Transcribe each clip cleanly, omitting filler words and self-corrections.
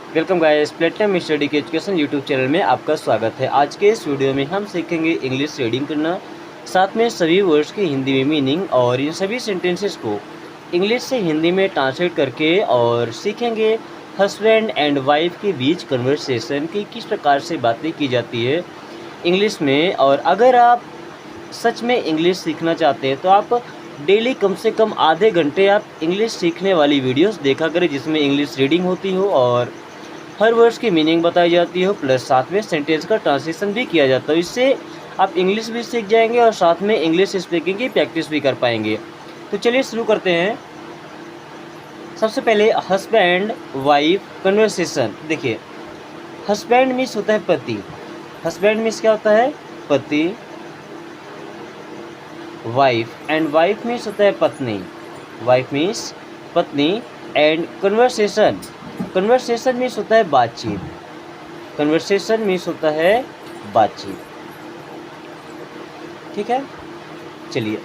Welcome guys, platinum study के education YouTube channel में आपका स्वागत है। आज के इस वीडियो में हम सीखेंगे इंग्लिश रीडिंग करना, साथ में सभी वर्ड्स की हिंदी में मीनिंग और इन सभी सेंटेंसेस को इंग्लिश से हिंदी में ट्रांसलेट करके और सीखेंगे हस्बैंड एंड वाइफ के बीच कन्वर्सेशन की किस प्रकार से बातें की जाती है इंग्लिश में। और अगर आप सच में इंग्लिश सीखना चाहते हैं तो आप डेली कम से कम आधे घंटे आप इंग्लिश सीखने वाली वीडियोस देखा करें, जिसमें इंग्लिश रीडिंग होती हो और हर वर्ड्स की मीनिंग बताई जाती हो, प्लस साथ में सेंटेंस का ट्रांसलेशन भी किया जाता है। इससे आप इंग्लिश भी सीख जाएंगे और साथ में इंग्लिश स्पीकिंग की प्रैक्टिस भी कर पाएंगे। तो चलिए शुरू करते हैं। सबसे पहले हस्बैंड वाइफ कन्वर्सेशन। देखिए, हस्बैंड मीन्स होता है पति। हस्बैंड मीन्स क्या होता है? पति। वाइफ एंड वाइफ मीन्स होता है पत्नी। वाइफ मीन्स पत्नी। एंड कन्वर्सेशन, कन्वर्सेशन मीन्स होता है बातचीत। कन्वर्सेशन मीन्स होता है बातचीत। ठीक है, चलिए।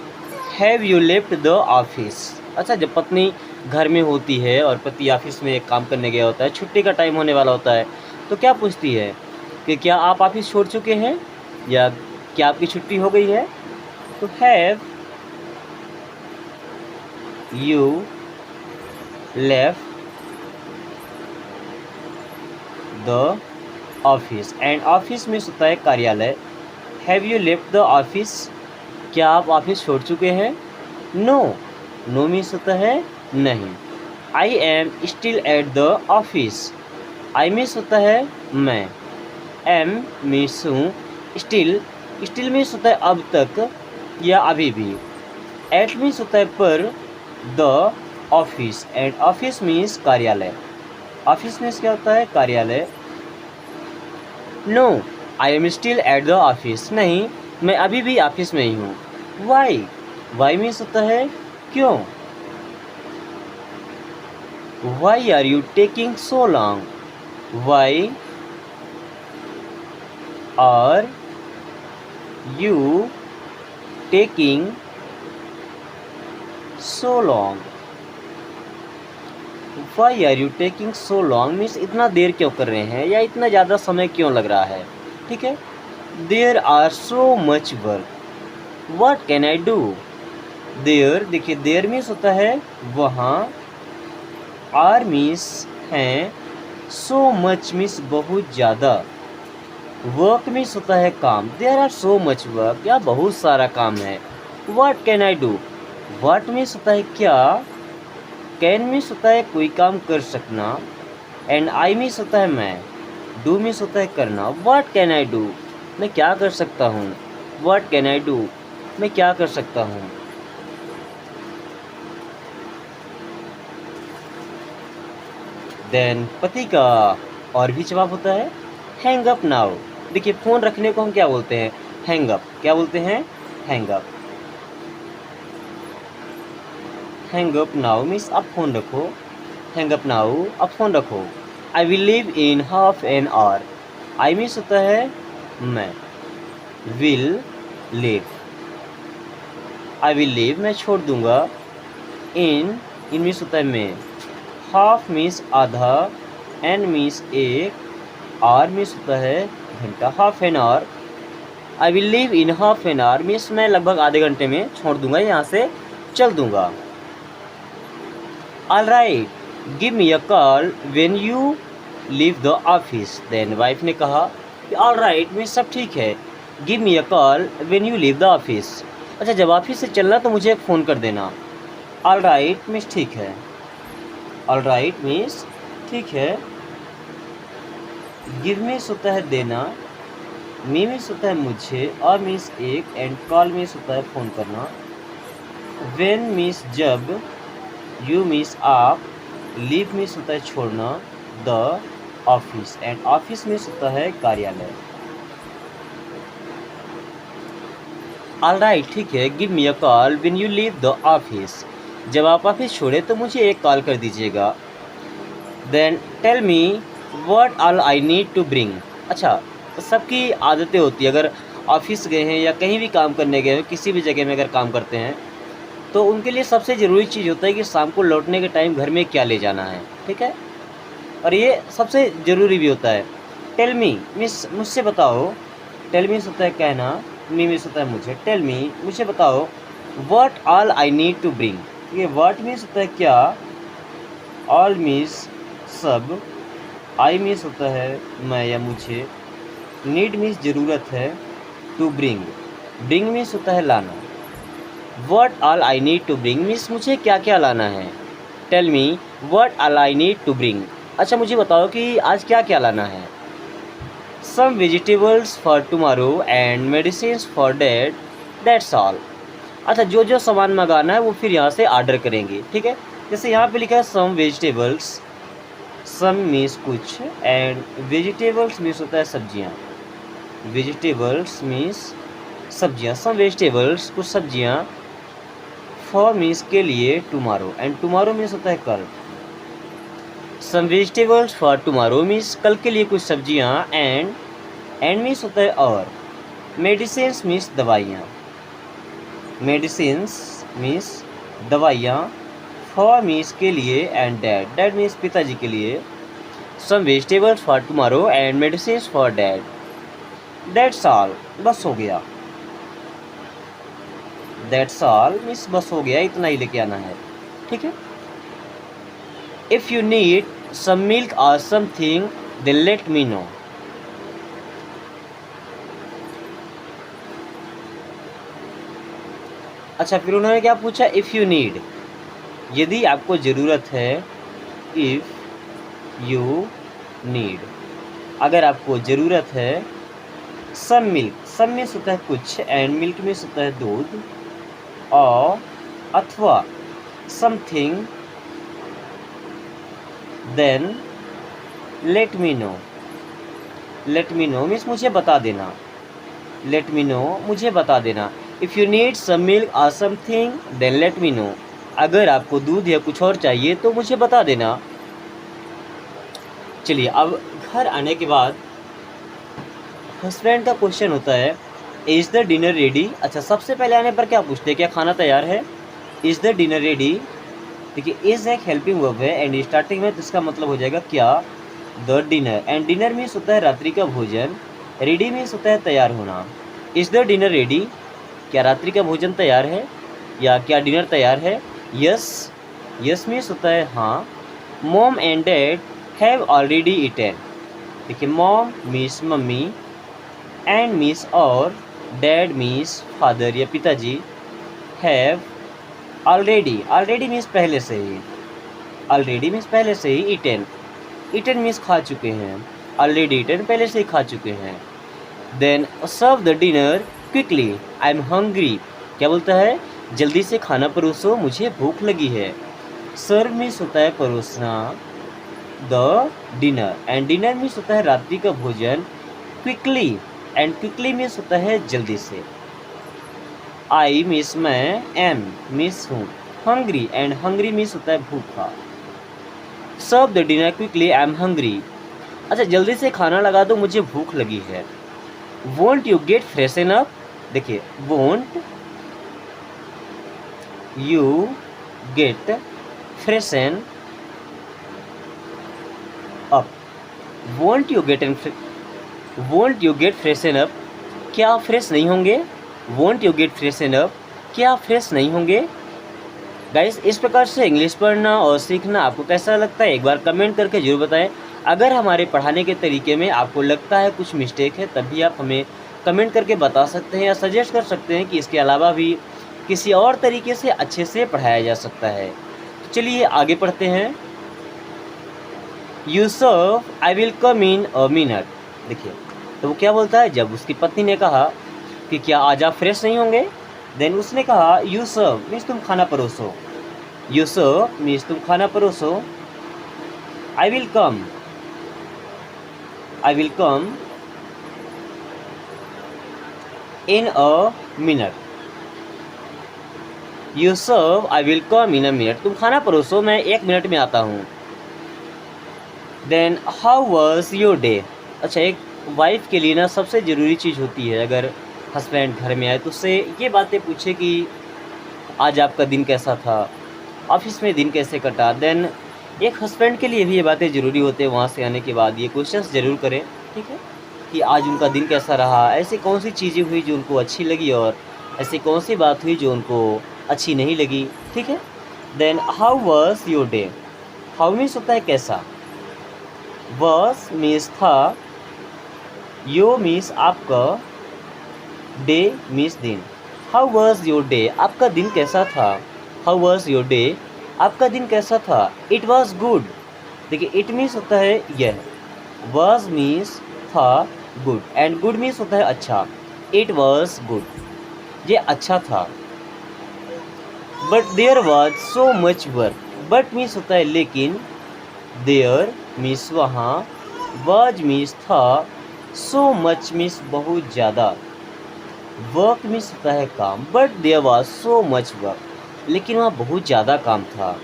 Have you left the office. अच्छा, जब पत्नी घर में होती है और पति ऑफिस में एक काम करने गया होता है, छुट्टी का टाइम होने वाला होता है, तो क्या पूछती है कि क्या आप ऑफिस छोड़ चुके हैं या क्या आपकी छुट्टी हो गई है। तो have you left the office. And office means होता है कार्यालय। Have you left the office, क्या आप ऑफिस छोड़ चुके हैं। नो, नो मीन्स होता है नहीं। आई am still at the office. I means होता है मैं। एम मीन्स हूँ। स्टिल, स्टिल मीन्स होता है अब तक या अभी भी। एट मीन्स होता है पर। The office, and office means कार्यालय। ऑफिस मीन्स क्या होता है? कार्यालय। No, I am still at the office. नहीं, मैं अभी भी ऑफिस में ही हूँ। वाई, वाई मीन्स होता है क्यों। Why are you taking so long. Why are you taking so long. Why are you taking so long means इतना देर क्यों कर रहे हैं या इतना ज़्यादा समय क्यों लग रहा है। ठीक है। There are so much work. What can I do. There, देखिए देयर मीन्स होता है वहाँ। आर मीन्स हैं। सो मच मीन्स बहुत ज़्यादा। वर्क मीन्स होता है काम। There are so much work, या बहुत सारा काम है। What can I do, what means होता है क्या। कैन मीन्स होता है कोई काम कर सकना। एंड आई मीन्स होता है मैं। डू मीन्स होता है करना। व्हाट कैन आई डू, मैं क्या कर सकता हूँ। व्हाट कैन आई डू, मैं क्या कर सकता हूँ। देन पति का और भी जवाब होता है हैंग अप नाउ। देखिए, फ़ोन रखने को हम क्या बोलते हैं? Hang up. क्या बोलते हैं? Hang up. Hang up now means आप फ़ोन रखो। हैंग अप नाउ, आप फ़ोन रखो। I will leave in half an hour. I means होता है मैं। Will leave, I will leave, मैं छोड़ दूंगा। इन, इन मीन्स होता है में। हाफ मीन्स आधा। एन मीन्स एक। आवर मीन्स होता है घंटा। Half an hour, I will leave in half an hour means मैं लगभग आधे घंटे में छोड़ दूंगा, यहाँ से चल दूंगा। All right, give me a call when you leave the office. Then wife ने कहा कि ऑल राइट मीन्स सब ठीक है। Give me a call when you leave the office. अच्छा, जब ऑफिस से चलना तो मुझे एक फ़ोन कर देना। ऑल राइट मीन्स ठीक है। ऑल राइट मीन्स ठीक है। गिव मीन्स होता है देना। मी मीन्स होता है मुझे। और मीन्स एक। एंड कॉल मीन्स होता है फ़ोन करना। व्हेन मीन्स जब। यू मीन्स आप। लीव मीन्स होता है छोड़ना। The office, and office means होता है कार्यालय। ऑल राइट, ठीक है। Give me a call when you leave the office. जब आप ऑफिस छोड़े तो मुझे एक कॉल कर दीजिएगा। Then tell me what all I need to bring. अच्छा, सबकी आदतें होती है, अगर ऑफिस गए हैं या कहीं भी काम करने गए हैं, किसी भी जगह में अगर काम करते हैं तो उनके लिए सबसे ज़रूरी चीज़ होता है कि शाम को लौटने के टाइम घर में क्या ले जाना है। ठीक है, और ये सबसे ज़रूरी भी होता है। टेल मी मीन्स मुझसे बताओ, टेल मीन्स होता है कहना, मी मीन्स होता है मुझे, टेल मी मुझे बताओ, what all I need to bring. ये व्हाट मीन्स होता है क्या, ऑल मीन्स सब, आई मीन्स होता है मैं या मुझे, नीड मीन्स ज़रूरत है, टू ब्रिंग, ब्रिंग मीन्स होता है लाना। What all I need to bring means मुझे क्या क्या लाना है। Tell me what all I need to bring, अच्छा मुझे बताओ कि आज क्या क्या लाना है। Some vegetables for tomorrow and medicines for dad, that's all. अच्छा जो जो सामान मंगाना है वो फिर यहाँ से ऑर्डर करेंगे, ठीक है। जैसे यहाँ पे लिखा है सम वेजिटेबल्स, सम मीन्स कुछ, एंड वेजिटेबल्स मीन्स होता है सब्जियाँ, वेजिटेबल्स मीन्स सब्जियाँ, सम वेजिटेबल्स कुछ सब्जियाँ, फॉर मीन्स के लिए, टुमारो, एंड टुमारो मीन्स होता है कल। Some vegetables for tomorrow means कल के लिए कुछ सब्जियाँ, एंड मीन्स होता है और, मेडिसिन्स मीन्स दवाइयाँ, मेडिसिन्स मीन्स दवाइयाँ, फॉर मीन्स के लिए, एंड डैड, डैड मीन्स पिताजी के लिए। Some vegetables for tomorrow and medicines for dad, that's all, बस हो गया। दैट्स ऑल मीन्स बस हो गया, इतना ही लेके आना है, ठीक है। If you need some milk or something then let me know. अच्छा फिर उन्होंने क्या पूछा, इफ़ यू नीड, यदि आपको ज़रूरत है, इफ़ यू नीड, अगर आपको ज़रूरत है, सम मिल्क, सम मीन्स होता है कुछ, एंड मिल्क मीन्स होता है दूध, और अथवा something, then let me know, let me know means मुझे बता देना, लेट मी नो मुझे बता देना। If you need some milk or something then let me know, अगर आपको दूध या कुछ और चाहिए तो मुझे बता देना। चलिए अब घर आने के बाद हस्बैंड का क्वेश्चन होता है, इज़ द डिनर रेडी। अच्छा सबसे पहले आने पर क्या पूछते हैं, क्या खाना तैयार है, इज़ द डिनर रेडी। देखिए इज़ एक हेल्पिंग वर्ब है एंड स्टार्टिंग में, तो इसका मतलब हो जाएगा क्या, the dinner, and dinner means होता है रात्रि का भोजन, रेडी मीन्स होता है तैयार होना। इज़ द डिनर रेडी, क्या रात्रि का भोजन तैयार है, या क्या डिनर तैयार है। यस, यस मीन्स होता है हाँ। Mom and dad have already eaten. देखिए मॉम मीन्स मम्मी, एंड मीन्स और, डैड मीन्स फादर या पिताजी, हैव ऑलरेडी, ऑलरेडी मीन्स पहले से ही, ऑलरेडी मीन्स पहले से ही, ईटेन, ईटेन मीन्स खा चुके हैं, ऑलरेडी ईटेन पहले से ही खा चुके हैं। Then serve the dinner quickly, I am hungry, क्या बोलता है, जल्दी से खाना परोसो मुझे भूख लगी है। सर्व मीन्स होता है परोसना, the dinner, and dinner means होता है रात्रि का भोजन, क्विकली, एंड क्विकली मीन्स होता है जल्दी से। आई मीन्स मैं, एम मीन्स हूँ, हंग्री, एंड हंग्री मीन्स होता है भूखा। Serve the dinner quickly, I am hungry. अच्छा जल्दी से खाना लगा दो मुझे भूख लगी है। Won't you get freshen up, देखिए won't you get freshen up, won't you get won't you get freshen up, क्या आप फ्रेश नहीं होंगे, won't you get freshen up, क्या आप फ्रेश नहीं होंगे। गाइस इस प्रकार से इंग्लिश पढ़ना और सीखना आपको कैसा लगता है एक बार कमेंट करके जरूर बताएं। अगर हमारे पढ़ाने के तरीके में आपको लगता है कुछ मिस्टेक है तब भी आप हमें कमेंट करके बता सकते हैं या सजेस्ट कर सकते हैं कि इसके अलावा भी किसी और तरीके से अच्छे से पढ़ाया जा सकता है। तो चलिए आगे पढ़ते हैं। You serve I will come in a minute, देखिए तो वो क्या बोलता है, जब उसकी पत्नी ने कहा कि क्या आज आप फ्रेश नहीं होंगे, देन उसने कहा यू सर्व मीन्स तुम खाना परोसो, यू सर्व मीन्स तुम खाना परोसो, I will come, I will come in a minute, you serve I will come in a minute, तुम खाना परोसो मैं 1 मिनट में आता हूँ। Then how was your day, अच्छा एक वाइफ के लिए ना सबसे ज़रूरी चीज़ होती है अगर हस्बैंड घर में आए तो उससे ये बातें पूछे कि आज आपका दिन कैसा था, ऑफिस में दिन कैसे कटा। देन एक हस्बैंड के लिए भी ये बातें ज़रूरी होते हैं, वहाँ से आने के बाद ये क्वेश्चंस ज़रूर करें, ठीक है? कि आज उनका दिन कैसा रहा, ऐसी कौन सी चीज़ें हुई जो उनको अच्छी लगी और ऐसी कौन सी बात हुई जो उनको अच्छी नहीं लगी, ठीक है? Then how was your day? How means होता है कैसा, वाज़ मीन्स था, यो मीन्स आपका, डे मीन्स दिन। How was your day? आपका दिन कैसा था? How was your day? आपका दिन कैसा था? It was good. देखिए इट मीन्स होता है यह, वाज़ मीन्स था, गुड, एंड गुड मीन्स होता है अच्छा। इट वाज़ गुड, ये अच्छा था। But there was so much work, but means होता है लेकिन, देयर मीन्स वहाँ, वाज मीन्स था, सो मच मीन्स बहुत ज़्यादा, वर्क मीन्स होता है काम। But there was so much work, लेकिन वहाँ बहुत ज़्यादा काम था।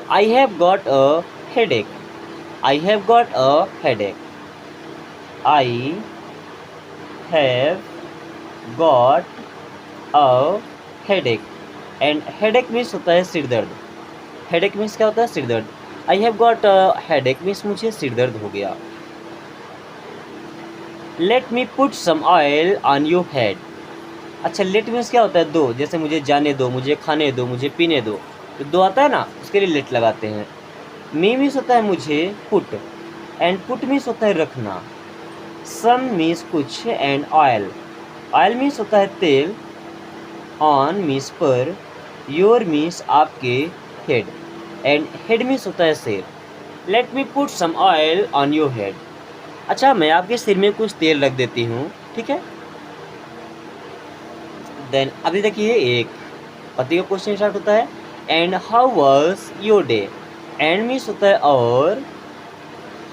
I have got a headache, I have got a headache, I have got a headache, and headache means होता है सिर दर्द। हेडेक मीन्स क्या होता है? सिर दर्द। I have got headache means मुझे सिर दर्द हो गया। Let me put some oil on your head. अच्छा लेट मीन्स क्या होता है? दो, जैसे मुझे जाने दो, मुझे खाने दो, मुझे पीने दो, तो दो आता है ना, उसके लिए लेट लगाते हैं। मी मीन्स होता है मुझे, पुट, एंड पुट मीन्स होता है रखना। सम मीन्स कुछ, एंड ऑयल, ऑयल मीन्स होता है तेल, ऑन मीन्स पर, योर मीन्स आपके, हेड, एंड हेड मीन्स होता है सिर। Let me put some oil on your head. अच्छा मैं आपके सिर में कुछ तेल रख देती हूँ, ठीक है? देन अभी देखिए एक पति का क्वेश्चन स्टार्ट होता है, and how was your day? And means होता है और,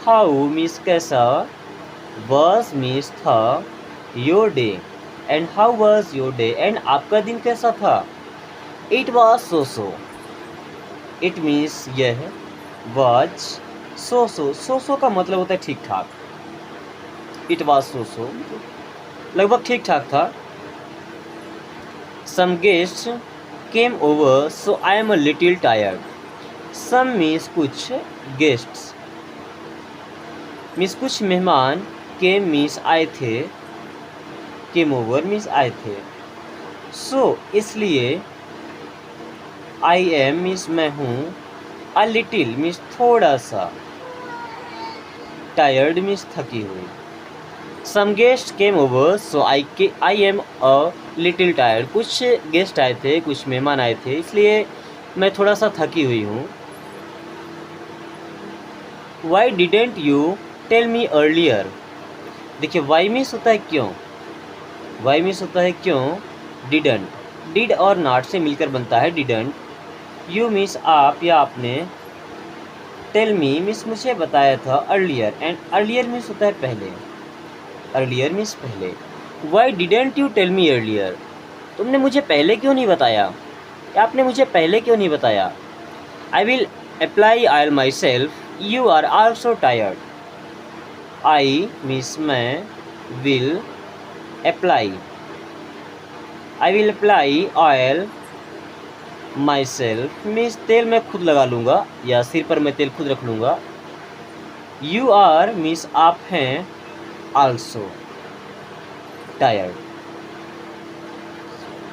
हाउ मीन्स कैसा, वाज मीन्स था, your day, and how was your day? And आपका दिन कैसा था? It was so so, it means यह, वाज सो सो, सो सो का मतलब होता है ठीक ठाक। इट वाज सो सो लगभग ठीक ठाक था। Some guest came over so I am a little tired. Some means कुछ, गेस्ट्स मीन्स कुछ मेहमान, केम मीन्स आए थे, केम ओवर मीन्स आए थे। सो इसलिए, आई एम मीन्स मैं हूँ, अ लिटिल मीन्स थोड़ा सा, टायर्ड मीन्स थकी हुई। Some guest came over so I am a little tired. कुछ गेस्ट आए थे, कुछ मेहमान आए थे, इसलिए मैं थोड़ा सा थकी हुई हूँ। Why didn't you tell me earlier? देखिए वाई मीन्स होता है क्यों, वाई मीन्स होता है क्यों, डिडंट, डिड और नॉट से मिलकर बनता है डिडंट। यू मीन्स आप या आपने, टेल मी मीन्स मुझे बताया था, अर्लियर, एंड अर्लियर मीन्स होता है पहले, अर्लियर मीन्स पहले। Why didn't you tell me earlier? तुमने मुझे पहले क्यों नहीं बताया, या आपने मुझे पहले क्यों नहीं बताया? I will apply oil myself, you are also tired. I means मैं, will apply, I will apply oil myself means तेल मैं खुद लगा लूँगा, या सिर पर मैं तेल खुद रख लूँगा। यू आर मीन्स आप हैं, आल्सो टायर्ड,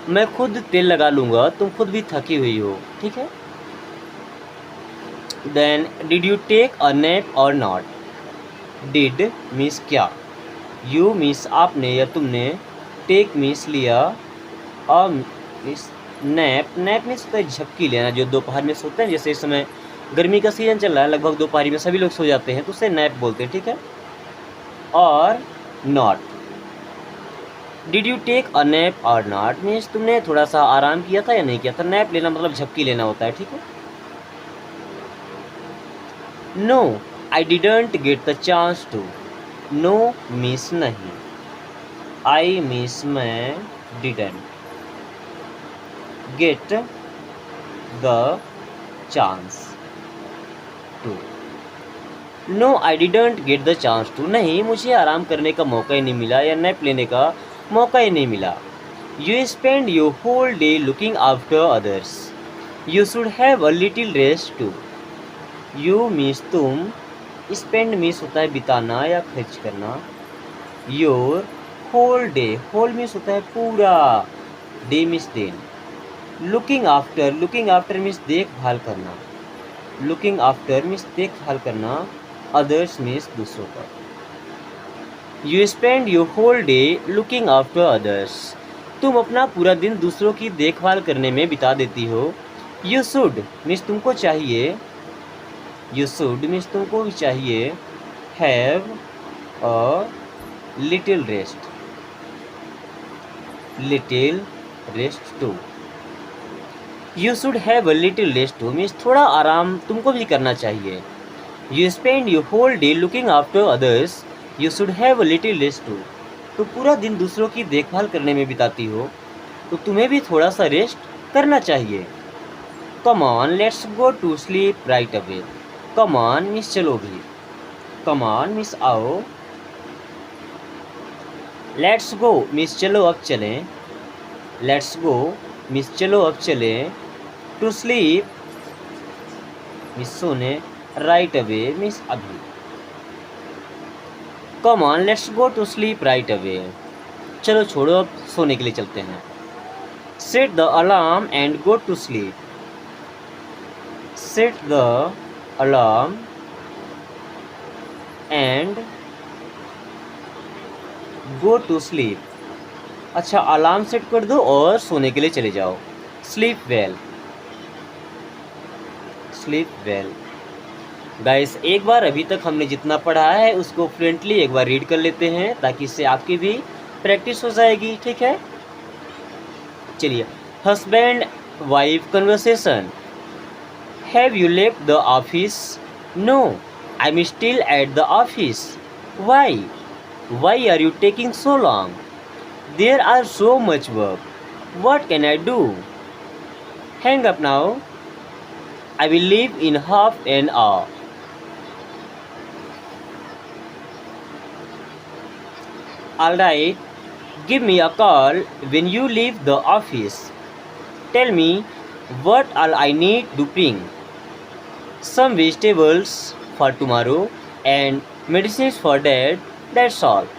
मैं खुद तेल लगा लूँगा, तुम खुद भी थकी हुई हो, ठीक है? Then did you take a nap or not? Did means क्या, यू मीन्स आपने या तुमने, टेक मीन्स लिया, a means nap, nap means होता है झपकी लेना, जो दोपहर में सोते हैं, जैसे इस समय गर्मी का सीजन चल रहा है, लगभग दोपहर में सभी लोग सो जाते हैं, तो उसे नैप बोलते हैं, ठीक है? Or not, did you take a nap or not means तुमने थोड़ा सा आराम किया था या नहीं किया था। नैप लेना मतलब झपकी लेना होता है, ठीक है? No I didn't get the chance to, no means नहीं, आई मीन्स मैं, didn't, get the chance to, no I didn't get the chance to, नहीं मुझे आराम करने का मौका ही नहीं मिला, या नैप लेने का मौका ही नहीं मिला। You spend your whole day looking after others, you should have a little rest too, you means तुम, स्पेंड मीन्स होता है बिताना या खर्च करना, your whole day, whole means होता है पूरा, डे मीन्स दिन, लुकिंग आफ्टर मीन्स देखभाल करना, लुकिंग आफ्टर मीन्स देखभाल करना, अदर्स मीन्स दूसरों का। You spend your whole day looking after others, तुम अपना पूरा दिन दूसरों की देखभाल करने में बिता देती हो। यू शुड मीन्स तुमको चाहिए, यू शुड मीन्स तुमको भी चाहिए, have a little rest, little rest too. You should have a little rest too means थोड़ा आराम तुमको भी करना चाहिए। You spend your whole day looking after others, you should have a little rest too, तो पूरा दिन दूसरों की देखभाल करने में बिताती हो तो तुम्हें भी थोड़ा सा रेस्ट करना चाहिए। Come on let's go to sleep right away, come on means चलो भी, कम ऑन मीन्स आओ, लेट्स गो मीन्स चलो अब चलें, लेट्स गो मीन्स चलो अब चलें, टू स्लीप मीन्स सोने, राइट अवे मीन्स अभी। Come on let's go to sleep right away, चलो छोड़ो अब सोने के लिए चलते हैं। Set the alarm and go to sleep, set the alarm and go to sleep, अच्छा अलार्म सेट कर दो और सोने के लिए चले जाओ। Sleep well, sleep well. Guys एक बार अभी तक हमने जितना पढ़ा है उसको फ्लुएंटली एक बार रीड कर लेते हैं ताकि इससे आपकी भी प्रैक्टिस हो जाएगी, ठीक है। चलिए, husband wife conversation, have you left the office? No, I am still at the office. Why? Why are you taking so long? There are so much work, what can I do? Hang up now, I will leave in half an hour. Alright, give me a call when you leave the office. Tell me what all I need to bring. Some vegetables for tomorrow and medicines for Dad, that's all.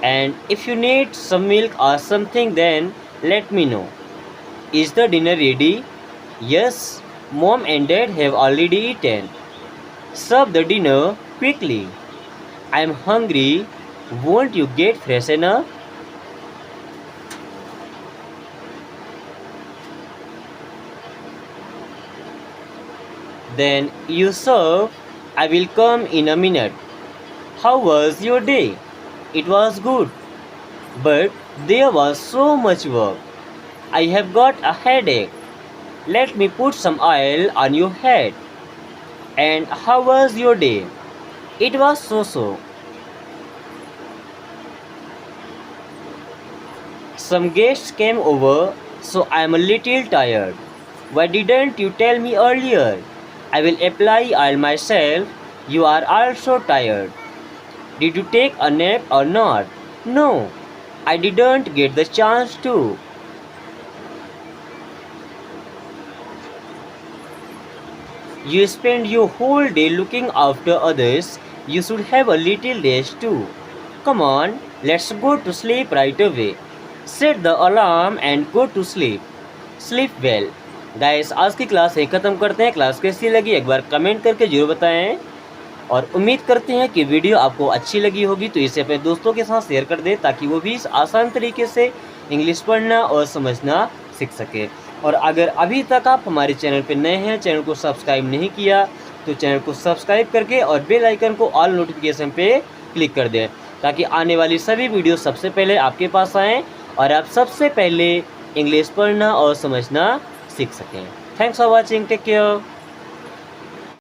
And if you need some milk or something then let me know. Is the dinner ready? Yes, Mom and Dad have already eaten. Serve the dinner quickly. I am hungry. Won't you get freshen up? Then you serve. I will come in a minute. How was your day? It was good, but there was so much work. I have got a headache. Let me put some oil on your head. And how was your day? It was so-so. Some guests came over, so I am a little tired. Why didn't you tell me earlier? I will apply oil myself. You are also tired. Did you take a nap or not? No, I didn't get the chance to. You spend your whole day looking after others. You should have a little rest too. Come on, let's go to sleep right away. Set the alarm and go to sleep. Sleep well. Guys आज की class यहीं ख़त्म करते हैं। Class कैसी लगी एक बार comment करके जरूर बताएं और उम्मीद करते हैं कि वीडियो आपको अच्छी लगी होगी तो इसे अपने दोस्तों के साथ शेयर कर दें ताकि वो भी आसान तरीके से इंग्लिश पढ़ना और समझना सीख सके। और अगर अभी तक आप हमारे चैनल पर नए हैं, चैनल को सब्सक्राइब नहीं किया तो चैनल को सब्सक्राइब करके और बेल आइकन को ऑल नोटिफिकेशन पे क्लिक कर दें ताकि आने वाली सभी वीडियो सबसे पहले आपके पास आएँ और आप सबसे पहले इंग्लिश पढ़ना और समझना सीख सकें। Thanks for watching, take care.